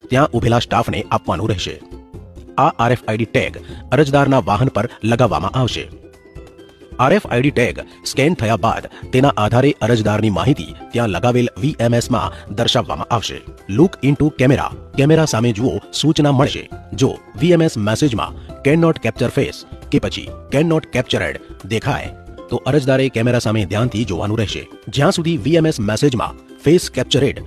ત્યાં ઉભેલા સ્ટાફને આપવાનું રહેશે। આ RFID ટેગ અરજદારના વાહન પર લગાવવામાં આવશે। RFID ટેગ સ્કેન થયા બાદ તેના આધારે અરજદારની માહિતી ત્યાં લગાવેલ VMS માં દર્શાવવામાં આવશે। લુક ઇનટુ કેમેરા સામે જુઓ સૂચના મળશે। જો VMS મેસેજમાં કેન નોટ કેપ્ચર ફેસ કે પછી કેન નોટ કેપ્ચર્ડ દેખાય તો અરજદારે કેમેરા સામે ધ્યાનથી જોવાનું રહેશે। જ્યાં સુધી VMS મેસેજમાં ફેસ કેપ્ચરેડ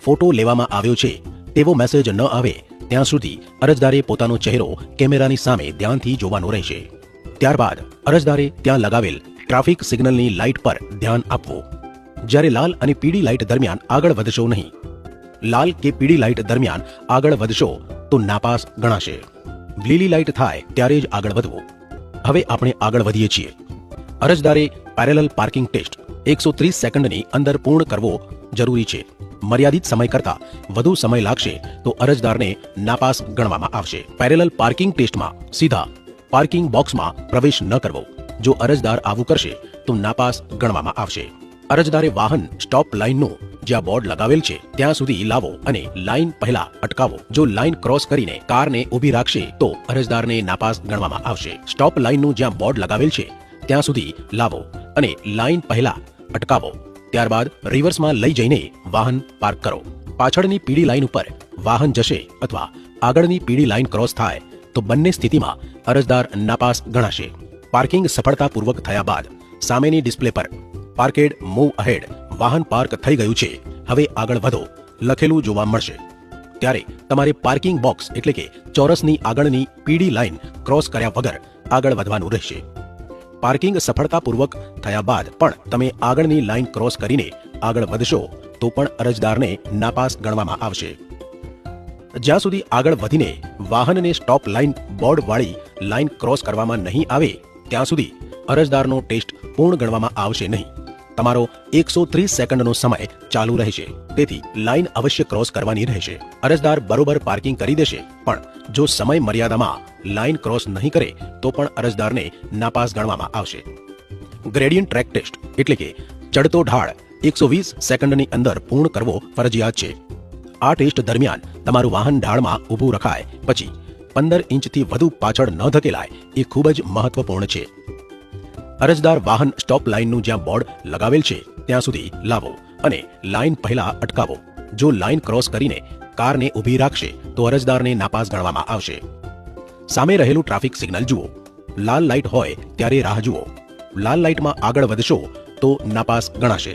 ફોટો લેવામાં આવ્યો છે તેવો મેસેજ ન આવે ત્યાં સુધી અરજદારે પોતાનો ચહેરો કેમેરાની સામે ધ્યાનથી જોવાનો રહેશે। ત્યારબાદ અરજદારે ત્યાં લગાવેલ ટ્રાફિક સિગ્નલની લાઇટ પર ધ્યાન આપવું। જ્યારે લાલ અને પીળી લાઇટ દરમિયાન આગળ વધશો નહીં। લાલ કે પીળી લાઇટ દરમિયાન આગળ વધશો તો નાપાસ ગણાશે। લીલી લાઇટ થાય ત્યારે જ આગળ વધવું। હવે આપણે આગળ વધીએ છીએ। અરજદારે પેરેલલ પાર્કિંગ ટેસ્ટ 130 સેકન્ડની અંદર પૂર્ણ કરવો જરૂરી છે। મર્યાદિત સમય કરતાં વધુ સમય લાગશે તો અરજદારને નાપાસ ગણવામાં આવશે। પેરેલલ પાર્કિંગ ટેસ્ટમાં સીધા પાર્કિંગ બોક્સમાં પ્રવેશ ન કરવો। જો અરજદાર આવું કરશે તો નાપાસ ગણવામાં આવશે। અરજદારે વાહન સ્ટોપ લાઇનનું જ્યાં બોર્ડ લગાવેલ છે ત્યાં સુધી લાવો અને લાઇન પહેલા અટકાવો। જો લાઇન ક્રોસ કરીને કારને ઊભી રાખશે તો અરજદારને નાપાસ ગણવામાં આવશે। સ્ટોપ લાઇનનું જ્યાં બોર્ડ લગાવેલ છે ત્યાં સુધી લાવો અને લાઇન પહેલા અટકાવો। ત્યારબાદ રિવર્સમાં લઈ જઈને વાહન પાર્ક કરો। પાછળની પીળી લાઇન ઉપર વાહન જશે અથવા આગળની પીળી લાઇન ક્રોસ થાય તો બંને સ્થિતિમાં અરજદાર નાપાસ ગણાશે। પાર્કિંગ સફળતાપૂર્વક થયા બાદ સામેની ડિસ્પ્લે પર પાર્કેડ મૂવ અહેડ વાહન પાર્ક થઈ ગયું છે હવે આગળ વધો લખેલું જોવા મળશે। ત્યારે તમારે પાર્કિંગ બોક્સ એટલે કે ચોરસની આગળની પીળી લાઇન ક્રોસ કર્યા વગર આગળ વધવાનું રહેશે। પાર્કિંગ સફળતાપૂર્વક થયા બાદ પણ તમે આગળની લાઇન ક્રોસ કરીને આગળ વધશો તો પણ અરજદારને નાપાસ ગણવામાં આવશે। જ્યાં સુધી આગળ વધીને વાહનને સ્ટોપ લાઇન બોર્ડવાળી લાઇન ક્રોસ કરવામાં નહીં આવે ત્યાં સુધી અરજદારનો ટેસ્ટ પૂર્ણ ગણવામાં આવશે નહીં। તમારો 130 સેકન્ડનો સમય ચાલુ રહેશે। તેથી લાઇન અવશ્ય ક્રોસ કરવાની રહેશે। અરજદાર બરોબર પાર્કિંગ કરી દેશે પણ જો સમય મર્યાદામાં લાઇન ક્રોસ નહીં કરે તો પણ અરજદારને નાપાસ ગણવામાં આવશે। ગ્રેડિયન્ટ ટ્રેક ટેસ્ટ એટલે કે ચડતો ઢાળ 120 સેકન્ડની અંદર પૂર્ણ કરવો ફરજિયાત છે। આ ટેસ્ટ દરમિયાન તમારું વાહન ઢાળમાં ઊભું રખાય પછી 15 ઇંચથી વધુ પાછળ ન ધકેલાય એ ખૂબ જ મહત્વપૂર્ણ છે। અરજદાર વાહન સ્ટોપ લાઇનનું જ્યાં બોર્ડ લગાવેલ છે ત્યાં સુધી લાવો અને લાઇન પહેલા અટકાવો। જો લાઇન ક્રોસ કરીને કારને ઊભી રાખશે તો અરજદારને નાપાસ ગણવામાં આવશે। સામે રહેલું ટ્રાફિક સિગ્નલ જુઓ। લાલ લાઇટ હોય ત્યારે રાહ જુઓ। લાલ લાઇટમાં આગળ વધશો તો નાપાસ ગણાશે।